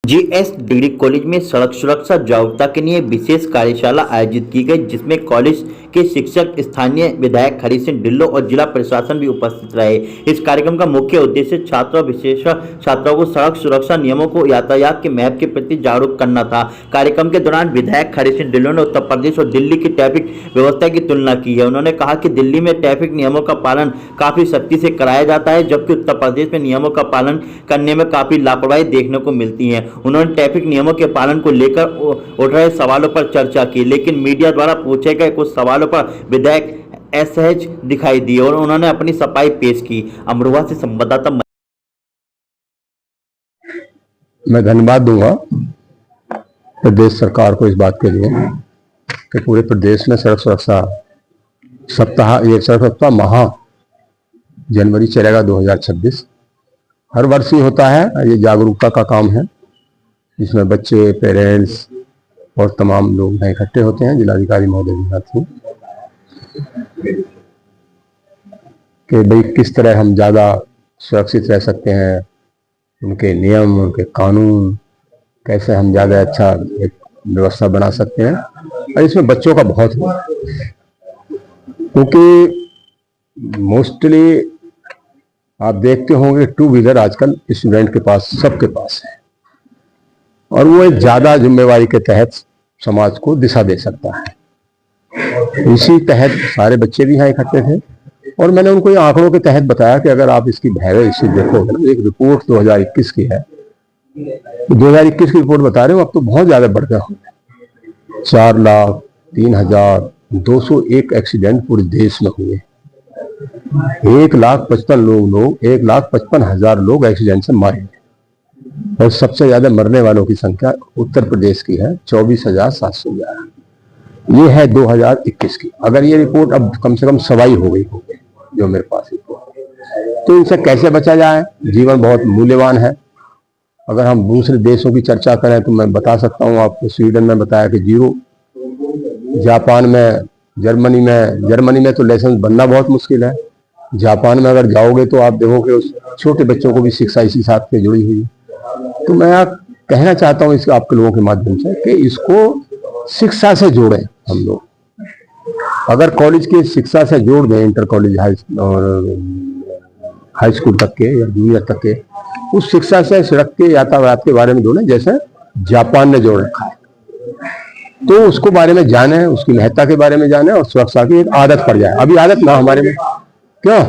GS degree college में सड़क सुरक्षा जागरूकता के लिए विशेष कार्यशाला आयोजित की गई, जिसमें कॉलेज के शिक्षक, स्थानीय विधायक हरि सिंह ढिल्लों और जिला प्रशासन भी उपस्थित रहे। इस कार्यक्रम का मुख्य उद्देश्य छात्रों, विशेषकर छात्रों को सड़क सुरक्षा नियमों को, यातायात के महत्व के प्रति जागरूक करना था। कार्यक्रम के दौरान विधायक हरि सिंह ढिल्लों ने उत्तर प्रदेश और दिल्ली की ट्रैफिक व्यवस्था की तुलना की है। उन्होंने कहा कि दिल्ली में ट्रैफिक नियमों का पालन काफी सख्ती से कराया जाता है, जबकि उत्तर प्रदेश में नियमों का पालन करने में काफी लापरवाही देखने को मिलती है। उन्होंने ट्रैफिक नियमों के पालन को लेकर उठ रहे सवालों पर चर्चा की, लेकिन मीडिया द्वारा पूछे गए कुछ सवालों पर विधायक असहज दिखाई दिए और उन्होंने अपनी सफाई पेश की। अमरोहा से संवाददाता। मैं धन्यवाद दूंगा प्रदेश सरकार को इस बात के लिए कि पूरे प्रदेश में सड़क सुरक्षा सप्ताह, ये सड़क सप्ताह माह जनवरी चलेगा 2026। हर वर्ष ही होता है। ये जागरूकता का काम है, जिसमें बच्चे, पेरेंट्स और तमाम लोग इकट्ठे होते हैं। जिलाधिकारी महोदय भी साथ हैं कि भाई किस तरह हम ज़्यादा सुरक्षित रह सकते हैं, उनके नियम, उनके कानून, कैसे हम ज़्यादा अच्छा एक व्यवस्था बना सकते हैं। और इसमें बच्चों का बहुत है, क्योंकि मोस्टली आप देखते होंगे टू व्हीलर आजकल स्टूडेंट के पास, सबके पास है, और वो एक ज़्यादा जिम्मेवारी के तहत समाज को दिशा दे सकता है। इसी तहत सारे बच्चे भी यहाँ इकट्ठे थे और मैंने उनको ये आंकड़ों के तहत बताया कि अगर आप इसकी भैरव इश्यू देखोगे ना, एक रिपोर्ट 2021 की है, 2021 की रिपोर्ट बता रहे हो, अब तो बहुत ज़्यादा बढ़ गया हो। 4,03,201 एक्सीडेंट पूरे देश में हुए। 1,55,000 लोग एक्सीडेंट से मारे, और सबसे ज्यादा मरने वालों की संख्या उत्तर प्रदेश की है, 24,711। ये है 2021 की। अगर ये रिपोर्ट अब कम से कम सवाई हो गई होगी जो मेरे पास रिपोर्ट, तो इनसे कैसे बचा जाए? जीवन बहुत मूल्यवान है। अगर हम दूसरे देशों की चर्चा करें तो मैं बता सकता हूँ आपको, स्वीडन में बताया कि 0, जापान में, जर्मनी में तो लाइसेंस बनना बहुत मुश्किल है। जापान में अगर जाओगे तो आप देखोगे उस छोटे बच्चों को भी शिक्षा इसी साथ से जुड़ी हुई है। तो मैं कहना चाहता हूँ आपके लोगों के माध्यम से कि इसको शिक्षा से जोड़ें हम लोग। अगर कॉलेज की शिक्षा से जोड़ दें, इंटर कॉलेज, हाई स्कूल तक के या जूनियर तक के, उस शिक्षा से सड़क के यातायात के बारे में जोड़ें, जैसे जापान ने जोड़ रखा है, तो उसको बारे में जाने, उसकी महत्ता के बारे में जाने और सुरक्षा की एक आदत पड़ जाए। अभी आदत ना हमारे में, क्यों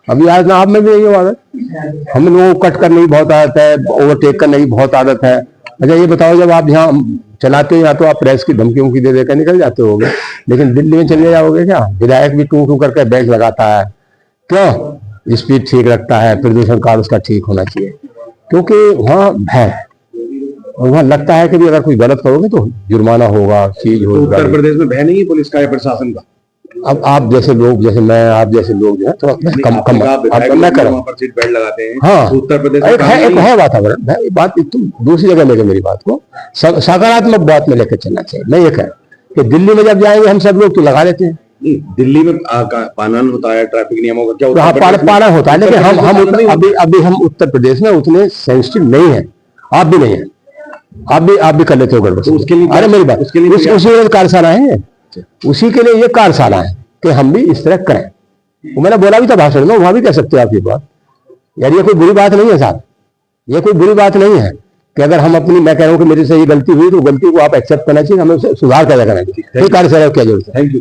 अभी आज ना आप में भी यही आदत, हम लोगों को कट करने की बहुत आदत है, ओवरटेक करने की बहुत आदत है। अच्छा ये बताओ, जब आप यहाँ चलाते हैं या तो आप प्रेस की धमकी दे देकर निकल जाते होगे, लेकिन दिल्ली में चले जाओगे क्या? विधायक भी टू टू करके बैग लगाता है, क्यों? स्पीड ठीक रखता है, प्रदूषण कार्ड उसका ठीक होना चाहिए, क्योंकि वहाँ भय, और वहाँ लगता है कि भी अगर कोई गलत करोगे तो जुर्माना होगा, चीज होगी। उत्तर प्रदेश में भय नहीं है पुलिस का या प्रशासन का? अब आप जैसे लोग, जैसे मैं, आप जैसे लोग जो है तो कम मैं करूँ, सीट बेल्ट लगाते हैं। हाँ, उत्तर प्रदेश एक है वातावरण। बात तुम दूसरी जगह लेके मेरी बात को सकारात्मक बात में लेकर चलना चाहिए। मैं ये कह कि दिल्ली में जब जाएंगे हम सब लोग तो लगा लेते हैं। दिल्ली में पालन होता है ट्रैफिक नियमों का, क्या पालन होता है, लेकिन हम अभी हम उत्तर प्रदेश में उतने सेंसिटिव नहीं है। आप भी नहीं है, आप भी कर लेते हो गड़बड़। अरे मेरी बात, उसी कार्यशाला है, उसी के लिए ये कार्यशाला है कि हम भी इस तरह करें। वो मैंने बोला भी था भाषण में, वहां भी कह सकते हो आप ये बात। यार ये कोई बुरी बात नहीं है साहब, ये कोई बुरी बात नहीं है कि अगर हम अपनी, मैं कह रहा हूँ कि मेरे से ये गलती हुई तो गलती को आप एक्सेप्ट करना चाहिए, हमें सुधार करना चाहिए। कार्यशाला क्या जरूरत है। Thank you.